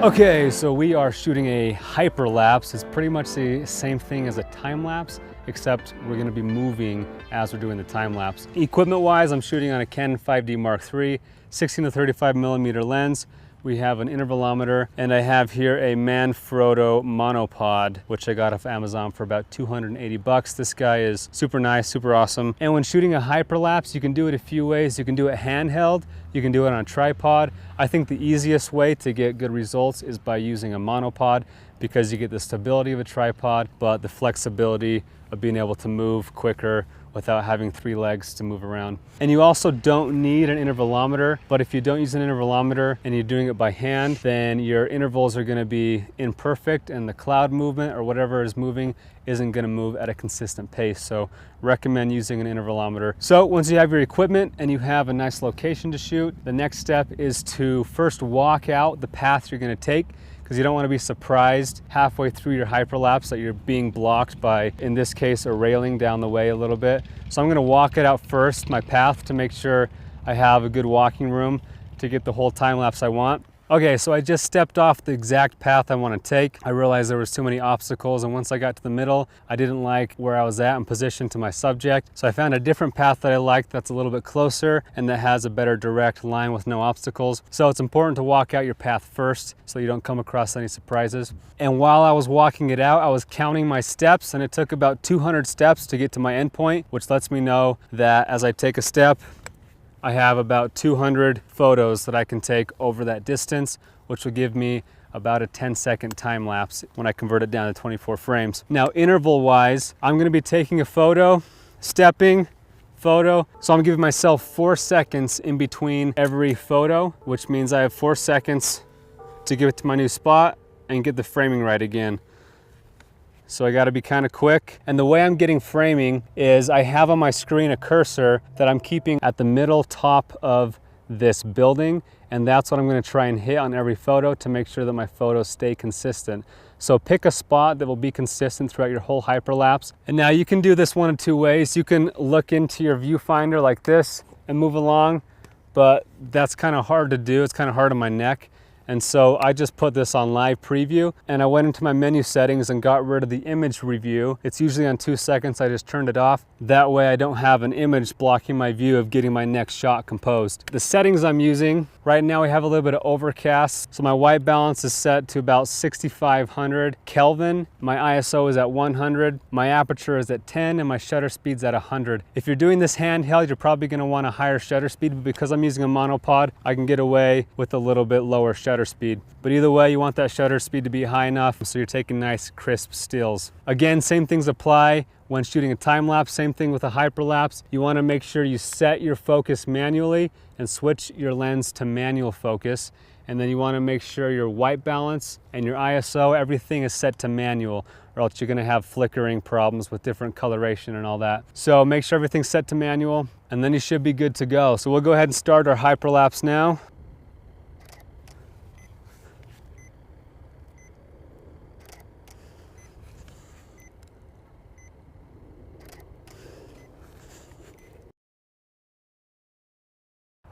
Okay, so we are shooting a hyperlapse. It's pretty much the same thing as a time lapse, except we're gonna be moving as we're doing the time lapse. Equipment-wise, I'm shooting on a Canon 5D Mark III, 16 to 35 millimeter lens. We have an intervalometer, and I have here a Manfrotto monopod, which I got off Amazon for about 280 bucks. This guy is super nice, super awesome. And when shooting a hyperlapse, you can do it a few ways. You can do it handheld, you can do it on a tripod. I think the easiest way to get good results is by using a monopod, because you get the stability of a tripod, but the flexibility of being able to move quicker without having 3 legs to move around. And you also don't need an intervalometer, but if you don't use an intervalometer and you're doing it by hand, then your intervals are gonna be imperfect and the cloud movement or whatever is moving isn't gonna move at a consistent pace. So recommend using an intervalometer. So once you have your equipment and you have a nice location to shoot, the next step is to first walk out the path you're gonna take, because you don't want to be surprised halfway through your hyperlapse that you're being blocked by, in this case, a railing down the way a little bit. So I'm going to walk it out first, my path, to make sure I have a good walking room to get the whole time lapse I want. Okay, so I just stepped off the exact path I want to take. I realized there was too many obstacles, and once I got to the middle, I didn't like where I was at in position to my subject. So I found a different path that I liked that's a little bit closer and that has a better direct line with no obstacles. So it's important to walk out your path first so you don't come across any surprises. And while I was walking it out, I was counting my steps, and it took about 200 steps to get to my endpoint, which lets me know that as I take a step, I have about 200 photos that I can take over that distance, which will give me about a 10-second time lapse when I convert it down to 24 frames. Now, interval-wise, I'm gonna be taking a photo, stepping, photo. So I'm giving myself 4 seconds in between every photo, which means I have 4 seconds to get to my new spot and get the framing right again. So I gotta be kind of quick. And the way I'm getting framing is I have on my screen a cursor that I'm keeping at the middle top of this building, and that's what I'm gonna try and hit on every photo to make sure that my photos stay consistent. So pick a spot that will be consistent throughout your whole hyperlapse. And now you can do this one of 2 ways. You can look into your viewfinder like this and move along, but that's kind of hard to do. It's kind of hard on my neck. And so I just put this on live preview, and I went into my menu settings and got rid of the image review. It's usually on 2 seconds. I just turned it off. That way I don't have an image blocking my view of getting my next shot composed. The settings I'm using, right now we have a little bit of overcast. So my white balance is set to about 6,500 Kelvin. My ISO is at 100. My aperture is at 10, and my shutter speed's at 100. If you're doing this handheld, you're probably gonna want a higher shutter speed, but because I'm using a monopod, I can get away with a little bit lower shutter speed. But either way, you want that shutter speed to be high enough so you're taking nice crisp stills. Again, same things apply when shooting a time lapse, same thing with a hyperlapse. You want to make sure you set your focus manually and switch your lens to manual focus. And then you want to make sure your white balance and your ISO, everything is set to manual, or else you're going to have flickering problems with different coloration and all that. So make sure everything's set to manual, and then you should be good to go. So we'll go ahead and start our hyperlapse now.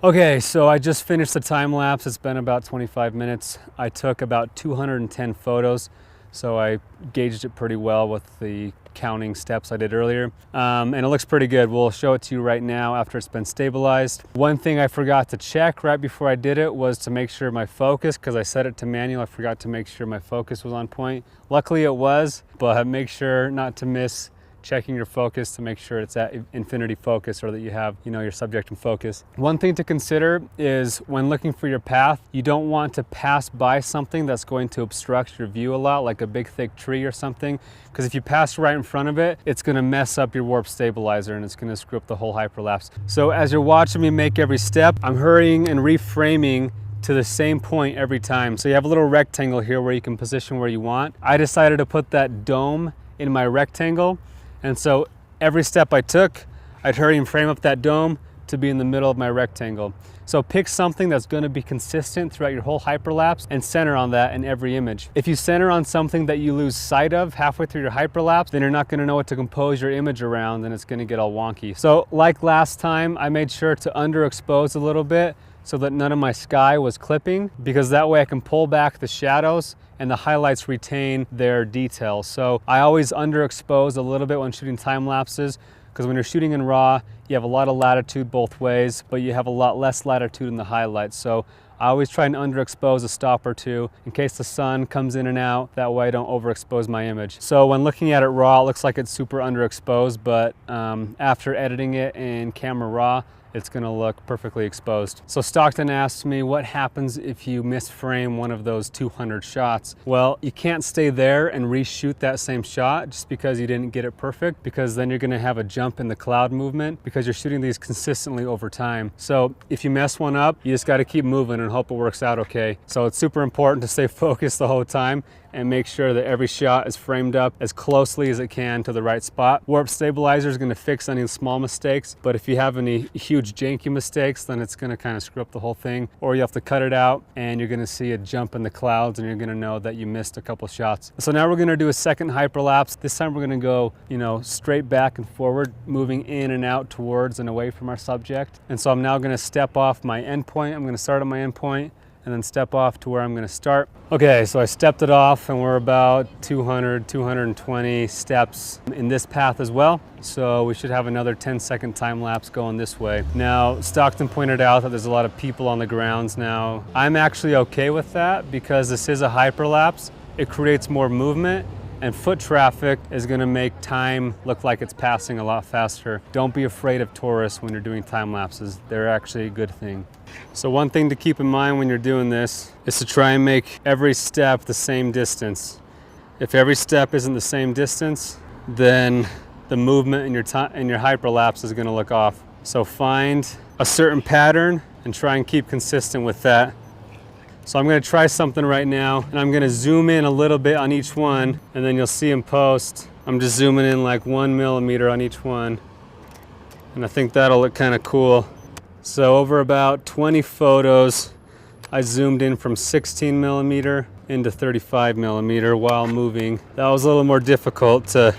Okay, so I just finished the time lapse. It's been about 25 minutes. I took about 210 photos, so I gauged it pretty well with the counting steps I did earlier. And it looks pretty good. We'll show it to you right now after it's been stabilized. One thing I forgot to check right before I did it was to make sure my focus, because I set it to manual, I forgot to make sure my focus was on point. Luckily it was, but make sure not to miss checking your focus to make sure it's at infinity focus, or that you have, your subject in focus. One thing to consider is when looking for your path, you don't want to pass by something that's going to obstruct your view a lot, like a big thick tree or something, because if you pass right in front of it, it's gonna mess up your warp stabilizer and it's gonna screw up the whole hyperlapse. So as you're watching me make every step, I'm hurrying and reframing to the same point every time. So you have a little rectangle here where you can position where you want. I decided to put that dome in my rectangle, and so every step I took, I'd hurry and frame up that dome to be in the middle of my rectangle. So pick something that's going to be consistent throughout your whole hyperlapse and center on that in every image. If you center on something that you lose sight of halfway through your hyperlapse, then you're not going to know what to compose your image around, and it's going to get all wonky. So like last time, I made sure to underexpose a little bit so that none of my sky was clipping, because that way I can pull back the shadows and the highlights retain their detail. So I always underexpose a little bit when shooting time lapses, because when you're shooting in RAW, you have a lot of latitude both ways, but you have a lot less latitude in the highlights. So I always try and underexpose a stop or two in case the sun comes in and out. That way I don't overexpose my image. So when looking at it raw, it looks like it's super underexposed, but after editing it in camera raw, it's gonna look perfectly exposed. So Stockton asked me, what happens if you misframe one of those 200 shots? Well, you can't stay there and reshoot that same shot just because you didn't get it perfect, because then you're gonna have a jump in the cloud movement because you're shooting these consistently over time. So if you mess one up, you just gotta keep moving and hope it works out okay. So it's super important to stay focused the whole time and make sure that every shot is framed up as closely as it can to the right spot. Warp stabilizer is going to fix any small mistakes, but if you have any huge janky mistakes, then it's going to kind of screw up the whole thing, or you have to cut it out and you're going to see a jump in the clouds and you're going to know that you missed a couple shots. So now we're going to do a second hyperlapse. This time we're going to go, straight back and forward, moving in and out towards and away from our subject. And so I'm now going to step off my endpoint. I'm going to start at my endpoint and then step off to where I'm gonna start. Okay, so I stepped it off and we're about 200, 220 steps in this path as well. So we should have another 10-second time lapse going this way. Now, Stockton pointed out that there's a lot of people on the grounds now. I'm actually okay with that because this is a hyperlapse. It creates more movement, and foot traffic is gonna make time look like it's passing a lot faster. Don't be afraid of tourists when you're doing time lapses. They're actually a good thing. So one thing to keep in mind when you're doing this is to try and make every step the same distance. If every step isn't the same distance, then the movement in your hyperlapse is gonna look off. So find a certain pattern and try and keep consistent with that. So I'm gonna try something right now, and I'm gonna zoom in a little bit on each one, and then you'll see in post, I'm just zooming in like 1 millimeter on each one. And I think that'll look kind of cool. So over about 20 photos, I zoomed in from 16 millimeter into 35 millimeter while moving. That was a little more difficult to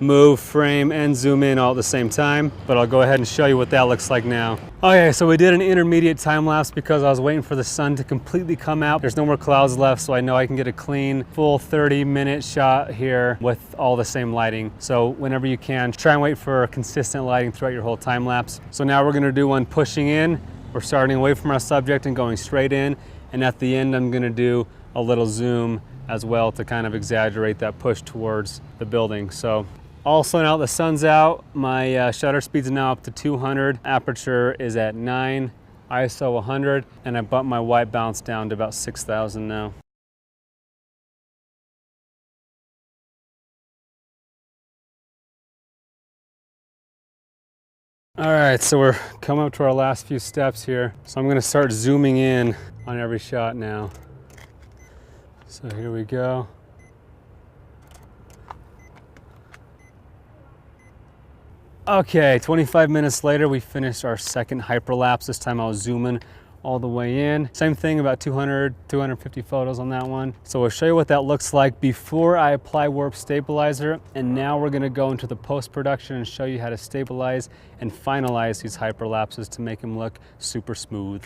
move, frame, and zoom in all at the same time, but I'll go ahead and show you what that looks like now. Okay, so we did an intermediate time lapse because I was waiting for the sun to completely come out. There's no more clouds left, so I know I can get a clean, full 30-minute shot here with all the same lighting. So whenever you can, try and wait for consistent lighting throughout your whole time lapse. So now we're gonna do one pushing in. We're starting away from our subject and going straight in, and at the end I'm gonna do a little zoom as well to kind of exaggerate that push towards the building. So also, now the sun's out, my shutter speed's now up to 200, aperture is at 9, ISO 100, and I bumped my white balance down to about 6,000 now. All right, so we're coming up to our last few steps here. So I'm gonna start zooming in on every shot now. So here we go. Okay, 25 minutes later, we finished our second hyperlapse. This time I was zooming all the way in. Same thing, about 200, 250 photos on that one. So we'll show you what that looks like before I apply warp stabilizer. And now we're gonna go into the post-production and show you how to stabilize and finalize these hyperlapses to make them look super smooth.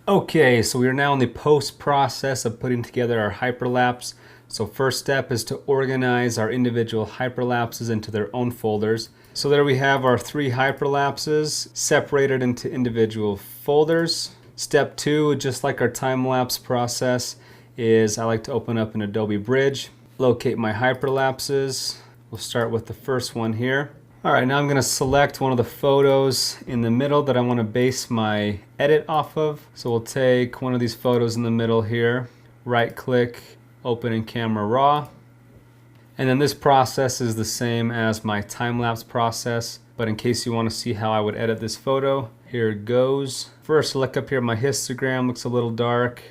Okay, so we are now in the post process of putting together our hyperlapse. So first step is to organize our individual hyperlapses into their own folders. So there we have our 3 hyperlapses separated into individual folders. Step 2, just like our time-lapse process, is I like to open up an Adobe Bridge, locate my hyperlapses. We'll start with the first one here. All right, now I'm gonna select one of the photos in the middle that I wanna base my edit off of. So we'll take one of these photos in the middle here, right-click, open in Camera Raw. And then this process is the same as my time-lapse process, but in case you want to see how I would edit this photo, here it goes. First, look up here, my histogram looks a little dark.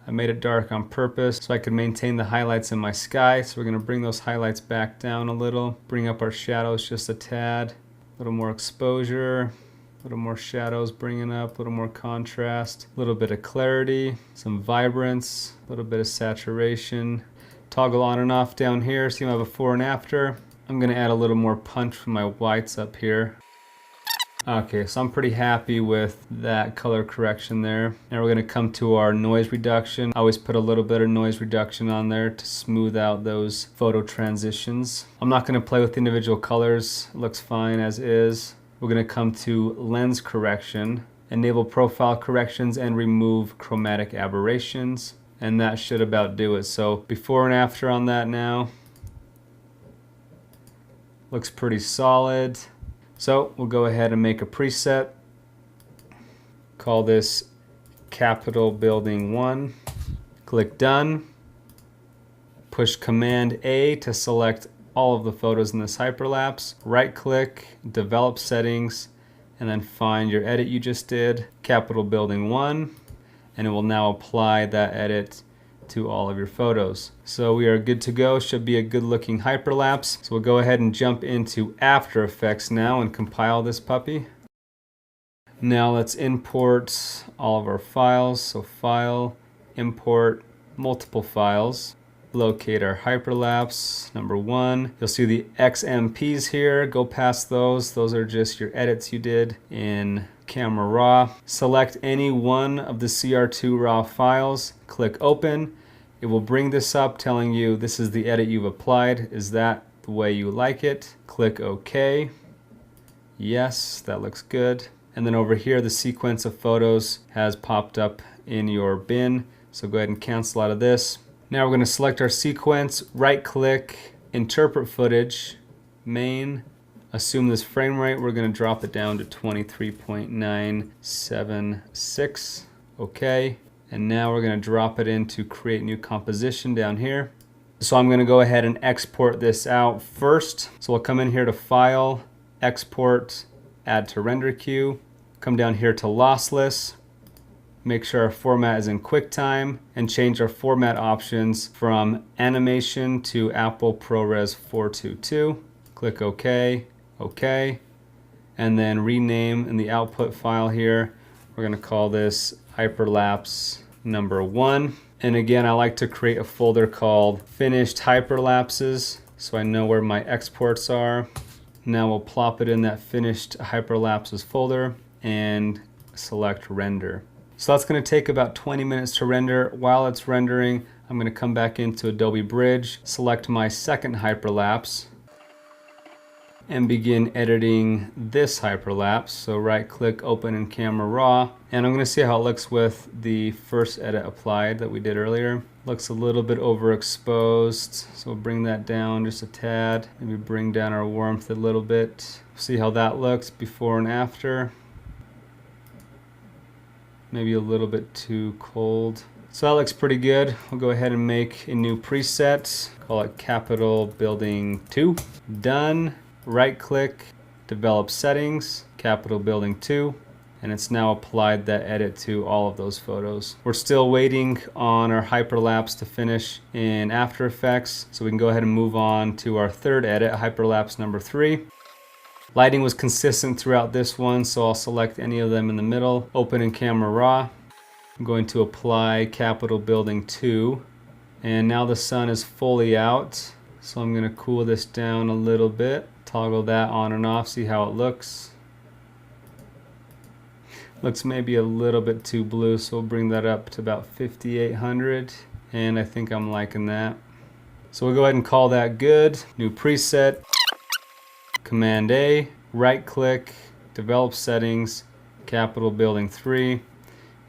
I made it dark on purpose so I could maintain the highlights in my sky. So we're going to bring those highlights back down a little, bring up our shadows just a tad, a little more exposure, a little more shadows bringing up, a little more contrast, a little bit of clarity, some vibrance, a little bit of saturation. Toggle on and off down here, see my before and after. I'm gonna add a little more punch from my whites up here. Okay, so I'm pretty happy with that color correction there. Now we're gonna come to our noise reduction. I always put a little bit of noise reduction on there to smooth out those photo transitions. I'm not gonna play with the individual colors. It looks fine as is. We're gonna come to lens correction, enable profile corrections and remove chromatic aberrations. And that should about do it. So before and after on that now. Looks pretty solid. So we'll go ahead and make a preset. Call this Capitol Building 1. Click Done. Push Command A to select all of the photos in this hyperlapse. Right click, Develop Settings, and then find your edit you just did, Capitol Building 1, and it will now apply that edit to all of your photos. So we are good to go. Should be a good looking hyperlapse. So we'll go ahead and jump into After Effects now and compile this puppy. Now let's import all of our files. So File, Import, Multiple Files. Locate our hyperlapse, number 1. You'll see the XMPs here. Go past those. Those are just your edits you did in Camera Raw. Select any one of the CR2 RAW files. Click Open. It will bring this up telling you this is the edit you've applied. Is that the way you like it? Click OK. Yes, that looks good. And then over here, the sequence of photos has popped up in your bin. So go ahead and cancel out of this. Now we're going to select our sequence, right click, interpret footage, main, assume this frame rate, we're going to drop it down to 23.976, okay, and now we're going to drop it into create new composition down here. So I'm going to go ahead and export this out first. So we'll come in here to File, Export, Add to Render Queue, come down here to Lossless, make sure our format is in QuickTime, and change our format options from animation to Apple ProRes 422. Click OK, OK, and then rename in the output file here. We're going to call this Hyperlapse number 1. And again, I like to create a folder called Finished Hyperlapses so I know where my exports are. Now we'll plop it in that Finished Hyperlapses folder and select Render. So that's going to take about 20 minutes to render. While it's rendering, I'm going to come back into Adobe Bridge, select my second hyperlapse, and begin editing this hyperlapse. So right click, open in Camera Raw, and I'm going to see how it looks with the first edit applied that we did earlier. Looks a little bit overexposed, so we'll bring that down just a tad. Maybe bring down our warmth a little bit. See how that looks before and after. Maybe a little bit too cold. So that looks pretty good. We'll go ahead and make a new preset. Call it Capitol Building 2. Done. Right click, Develop Settings, Capitol Building 2. And it's now applied that edit to all of those photos. We're still waiting on our hyperlapse to finish in After Effects. So we can go ahead and move on to our third edit, hyperlapse number 3. Lighting was consistent throughout this one, so I'll select any of them in the middle. Open in Camera Raw. I'm going to apply Capitol Building 2. And now the sun is fully out, so I'm going to cool this down a little bit. Toggle that on and off, see how it looks. Looks maybe a little bit too blue, so we'll bring that up to about 5800. And I think I'm liking that. So we'll go ahead and call that good. New preset. Command A, right click, Develop Settings, Capitol Building 3,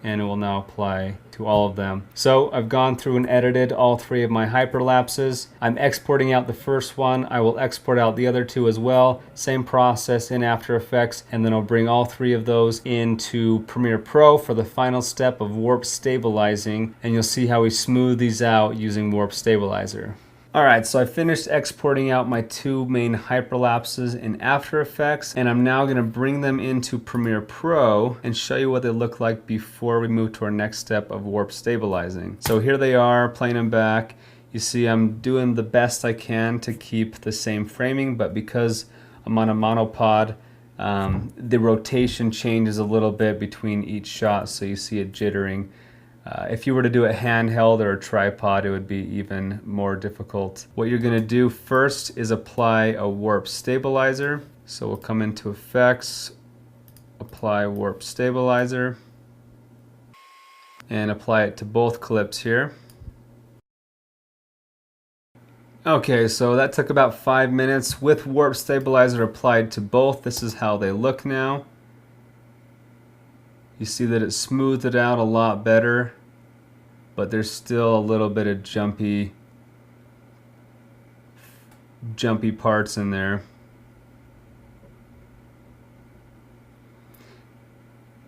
and it will now apply to all of them. So I've gone through and edited all 3 of my hyperlapses. I'm exporting out the first one. I will export out the other 2 as well. Same process in After Effects, and then I'll bring all 3 of those into Premiere Pro for the final step of warp stabilizing, and you'll see how we smooth these out using Warp Stabilizer. Alright, so I finished exporting out my 2 main hyperlapses in After Effects, and I'm now going to bring them into Premiere Pro and show you what they look like before we move to our next step of warp stabilizing. So here they are, playing them back. You see I'm doing the best I can to keep the same framing, but because I'm on a monopod, the rotation changes a little bit between each shot, so you see it jittering. If you were to do it handheld or a tripod, it would be even more difficult. What you're going to do first is apply a warp stabilizer. So we'll come into Effects, apply warp stabilizer and apply it to both clips here. Okay, so that took about 5 minutes with warp stabilizer applied to both. This is how they look now. You see that it smoothed it out a lot better, but there's still a little bit of jumpy parts in there.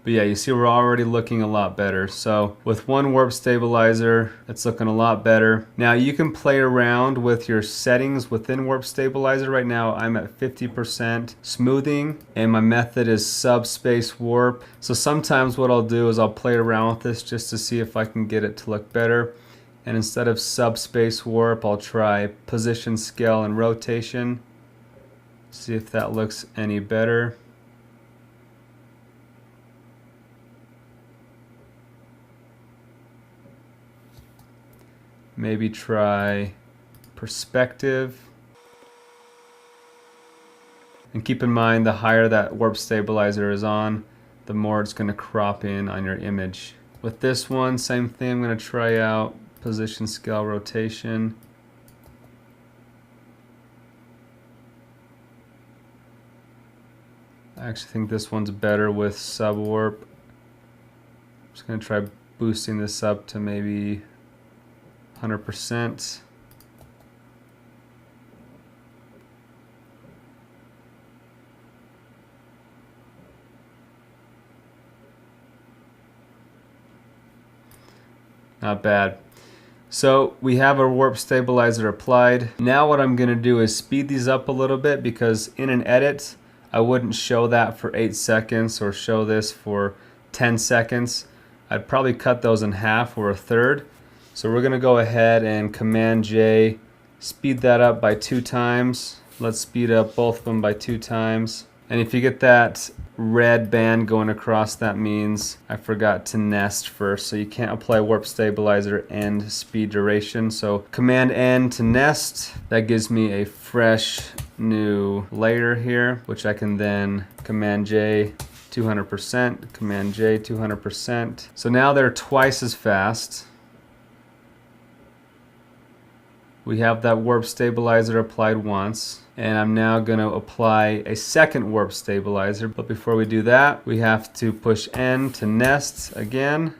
But yeah, you see we're already looking a lot better. So with one warp stabilizer, it's looking a lot better. Now you can play around with your settings within warp stabilizer. Right now I'm at 50% smoothing and my method is subspace warp. So sometimes what I'll do is I'll play around with this just to see if I can get it to look better. And instead of subspace warp, I'll try position, scale, and rotation. See if that looks any better. Maybe try perspective. And keep in mind, the higher that warp stabilizer is on, the more it's going to crop in on your image. With this one, same thing. I'm going to try out position, scale, rotation. I actually think this one's better with sub warp. I'm just going to try boosting this up to maybe 100%. Not bad. So we have our warp stabilizer applied. Now what I'm going to do is speed these up a little bit, because in an edit I wouldn't show that for 8 seconds or show this for 10 seconds. I'd probably cut those in half or a third. So we're going to go ahead and Command J, speed that up by 2 times. Let's speed up both of them by 2 times. And if you get that red band going across, that means I forgot to nest first. So you can't apply warp stabilizer and speed duration. So Command N to nest. That gives me a fresh new layer here, which I can then Command J 200%, Command J 200%. So now they're twice as fast. We have that warp stabilizer applied once, and I'm now going to apply a second warp stabilizer. But before we do that, we have to push N to nest again,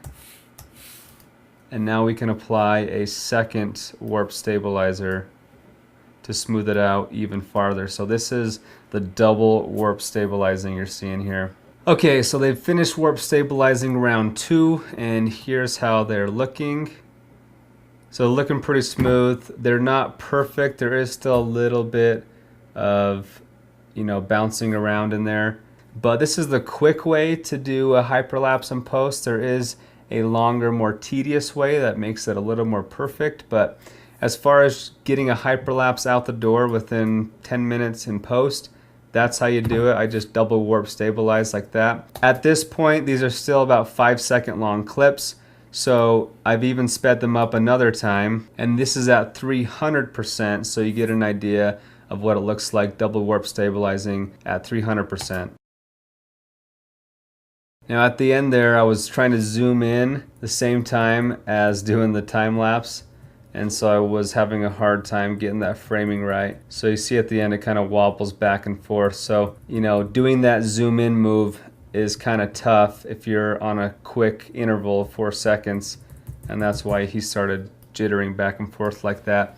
and now we can apply a second warp stabilizer to smooth it out even farther. So this is the double warp stabilizing you're seeing here. Okay, so they've finished warp stabilizing round 2, and here's how they're looking. So looking pretty smooth. They're not perfect. There is still a little bit of, bouncing around in there. But this is the quick way to do a hyperlapse in post. There is a longer, more tedious way that makes it a little more perfect. But as far as getting a hyperlapse out the door within 10 minutes in post, that's how you do it. I just double warp stabilize like that. At this point, these are still about 5-second long clips. So I've even sped them up another time, and this is at 300%, so you get an idea of what it looks like double warp stabilizing at 300%. Now at the end there, I was trying to zoom in the same time as doing the time lapse, and so I was having a hard time getting that framing right. So you see at the end it kind of wobbles back and forth. So doing that zoom in move is kind of tough if you're on a quick interval of 4 seconds, and that's why he started jittering back and forth like that.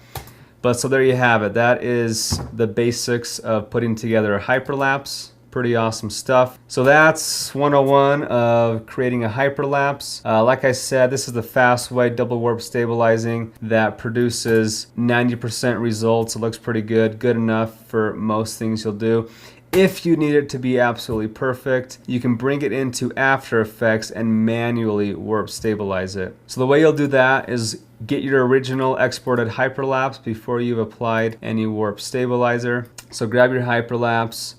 But so there you have it. That is the basics of putting together a hyperlapse. Pretty awesome stuff. So that's 101 of creating a hyperlapse. Like I said, this is the fast way, double warp stabilizing, that produces 90% results. It looks pretty good, good enough for most things you'll do. If you need it to be absolutely perfect, you can bring it into After Effects and manually warp stabilize it. So the way you'll do that is get your original exported hyperlapse before you've applied any warp stabilizer. So grab your hyperlapse,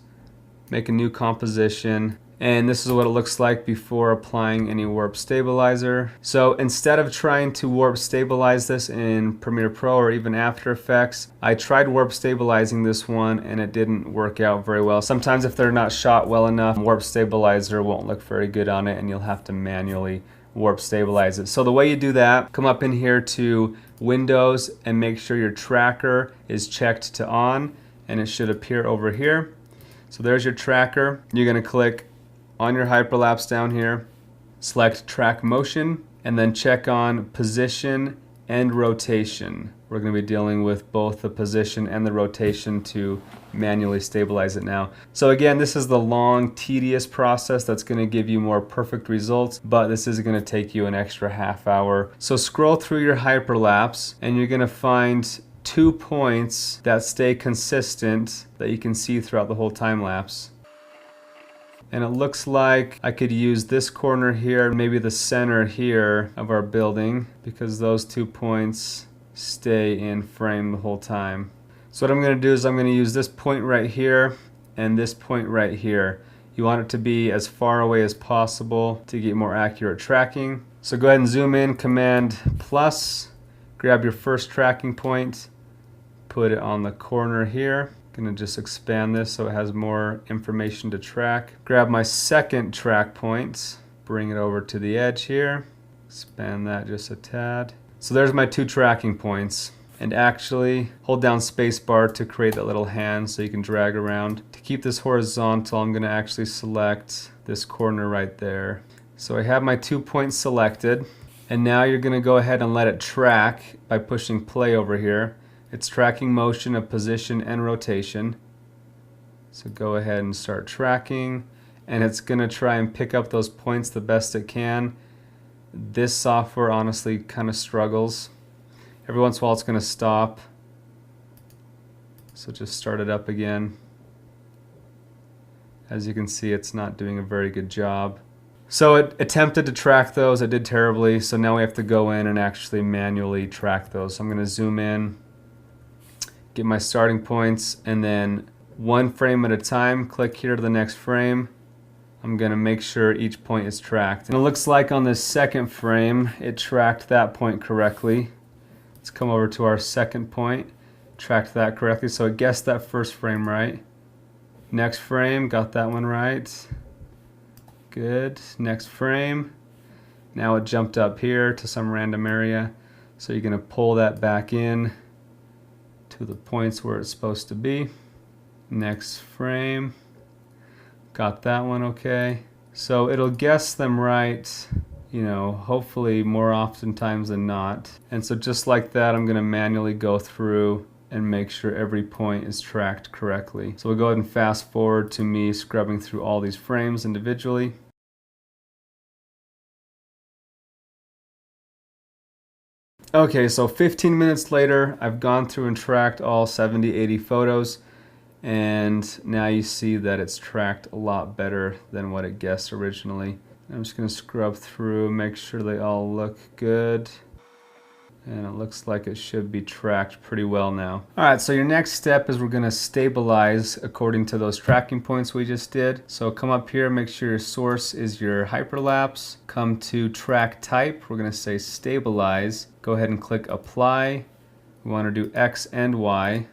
make a new composition, And this is what it looks like before applying any warp stabilizer. So instead of trying to warp stabilize this in Premiere Pro or even After Effects, I tried warp stabilizing this one and it didn't work out very well. Sometimes if they're not shot well enough, warp stabilizer won't look very good on it and you'll have to manually warp stabilize it. So the way you do that, come up in here to Windows and make sure your tracker is checked to on, and it should appear over here. So there's your tracker. You're going to click on your hyperlapse down here, select track motion, and then check on position and rotation. We're going to be dealing with both the position and the rotation to manually stabilize it now. So again, this is the long, tedious process that's going to give you more perfect results, but this is going to take you an extra half hour. So scroll through your hyperlapse and you're going to find 2 points that stay consistent that you can see throughout the whole time lapse. And it looks like I could use this corner here, maybe the center here of our building, because those 2 points stay in frame the whole time. So what I'm going to do is I'm going to use this point right here and this point right here. You want it to be as far away as possible to get more accurate tracking. So go ahead and zoom in, Command plus, grab your first tracking point, put it on the corner here. Gonna just expand this so it has more information to track. Grab my second track point, bring it over to the edge here, expand that just a tad. So there's my 2 tracking points. And actually, hold down spacebar to create that little hand so you can drag around. To keep this horizontal, I'm gonna actually select this corner right there. So I have my 2 points selected, and now you're gonna go ahead and let it track by pushing play over here. It's tracking motion of position and rotation. So go ahead and start tracking, and it's going to try and pick up those points the best it can. This software honestly kind of struggles. Every once in a while it's going to stop. So just start it up again. As you can see, it's not doing a very good job. So it attempted to track those, it did terribly, so now we have to go in and actually manually track those. So I'm going to zoom in, get my starting points, and then 1 frame at a time, click here to the next frame. I'm going to make sure each point is tracked. And it looks like on this second frame, it tracked that point correctly. Let's come over to our second point, tracked that correctly, so it guessed that first frame right. Next frame, got that one right. Good. Next frame. Now it jumped up here to some random area, so you're going to pull that back in to the points where it's supposed to be. Next frame, got that one okay. So it'll guess them right, you know, hopefully more oftentimes than not. And so just like that, I'm going to manually go through and make sure every point is tracked correctly. So we'll go ahead and fast forward to me scrubbing through all these frames individually. Okay, so 15 minutes later, I've gone through and tracked all 70, 80 photos, and now you see that it's tracked a lot better than what it guessed originally. I'm just going to scrub through, make sure they all look good, and it looks like it should be tracked pretty well now. Alright, so your next step is we're going to stabilize according to those tracking points we just did. So come up here, make sure your source is your hyperlapse. Come to track type, we're going to say stabilize. Go ahead and click apply. We want to do X and Y,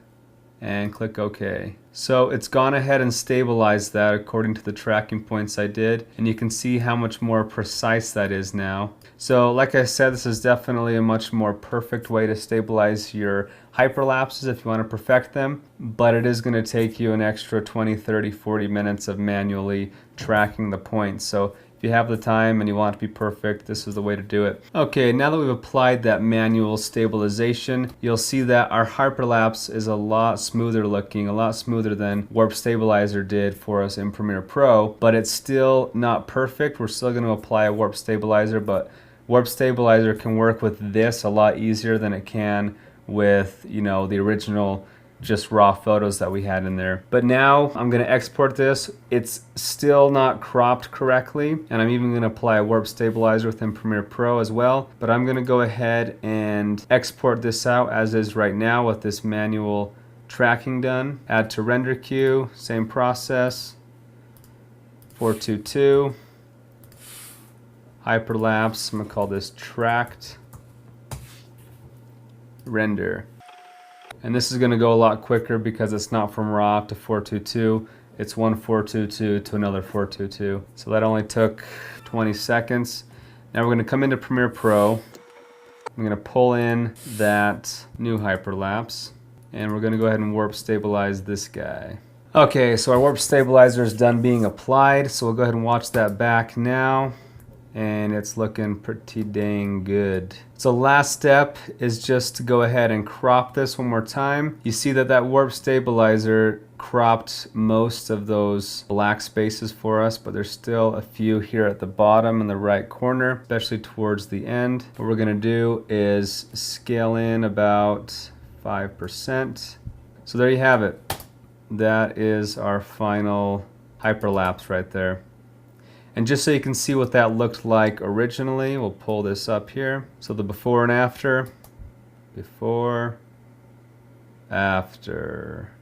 and click OK. So it's gone ahead and stabilized that according to the tracking points I did, and you can see how much more precise that is now. So like I said, this is definitely a much more perfect way to stabilize your hyperlapses if you want to perfect them, but it is going to take you an extra 20, 30, 40 minutes of manually tracking the points. So if you have the time and you want it to be perfect, this is the way to do it. Okay, now that we've applied that manual stabilization, you'll see that our hyperlapse is a lot smoother looking, a lot smoother than Warp Stabilizer did for us in Premiere Pro, but it's still not perfect. We're still going to apply a Warp Stabilizer, but Warp Stabilizer can work with this a lot easier than it can with, you know, the original just raw photos that we had in there. But now I'm going to export this. It's still not cropped correctly, and I'm even going to apply a Warp Stabilizer within Premiere Pro as well. But I'm going to go ahead and export this out as is right now with this manual tracking done. Add to render queue, same process. 422, hyperlapse. I'm gonna call this tracked render. And this is gonna go a lot quicker because it's not from raw to 422. It's one 422 to another 422. So that only took 20 seconds. Now we're gonna come into Premiere Pro. I'm gonna pull in that new hyperlapse, and we're gonna go ahead and warp stabilize this guy. Okay, so our warp stabilizer is done being applied, so we'll go ahead and watch that back now, and it's looking pretty dang good. So last step is just to go ahead and crop this one more time. You see that that warp stabilizer cropped most of those black spaces for us, but there's still a few here at the bottom in the right corner, especially towards the end. What we're gonna do is scale in about 5%. So there you have it. That is our final hyperlapse right there. And just so you can see what that looked like originally, we'll pull this up here. So the before and after, before, after.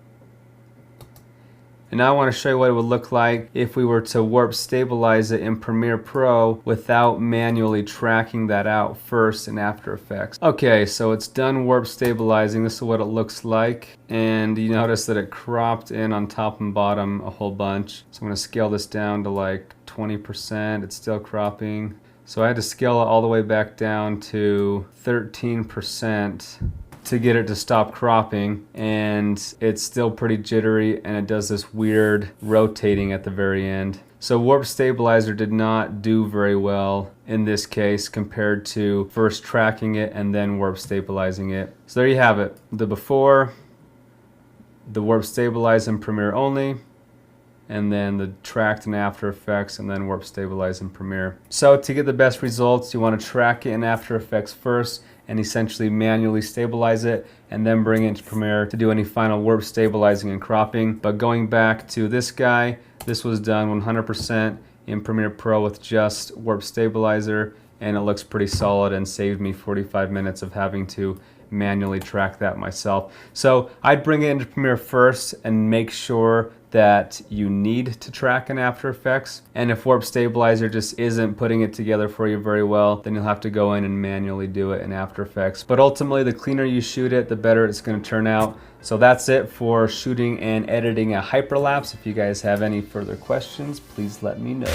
And now I want to show you what it would look like if we were to warp stabilize it in Premiere Pro without manually tracking that out first in After Effects. Okay, so it's done warp stabilizing. This is what it looks like. And you notice that it cropped in on top and bottom a whole bunch. So I'm going to scale this down to like 20%. It's still cropping. So I had to scale it all the way back down to 13% to get it to stop cropping, and it's still pretty jittery, and it does this weird rotating at the very end. So warp stabilizer did not do very well in this case compared to first tracking it and then warp stabilizing it. So there you have it, the before, the warp stabilize in Premiere only, and then the tracked in After Effects, and then warp stabilize in Premiere. So to get the best results, you want to track it in After Effects first and essentially manually stabilize it, and then bring it into Premiere to do any final warp stabilizing and cropping. But going back to this guy, this was done 100% in Premiere Pro with just warp stabilizer, and it looks pretty solid and saved me 45 minutes of having to manually track that myself. So I'd bring it into Premiere first and make sure that you need to track in After Effects. And if warp stabilizer just isn't putting it together for you very well, then you'll have to go in and manually do it in After Effects. But ultimately, the cleaner you shoot it, the better it's going to turn out. So that's it for shooting and editing a hyperlapse. If you guys have any further questions, please let me know.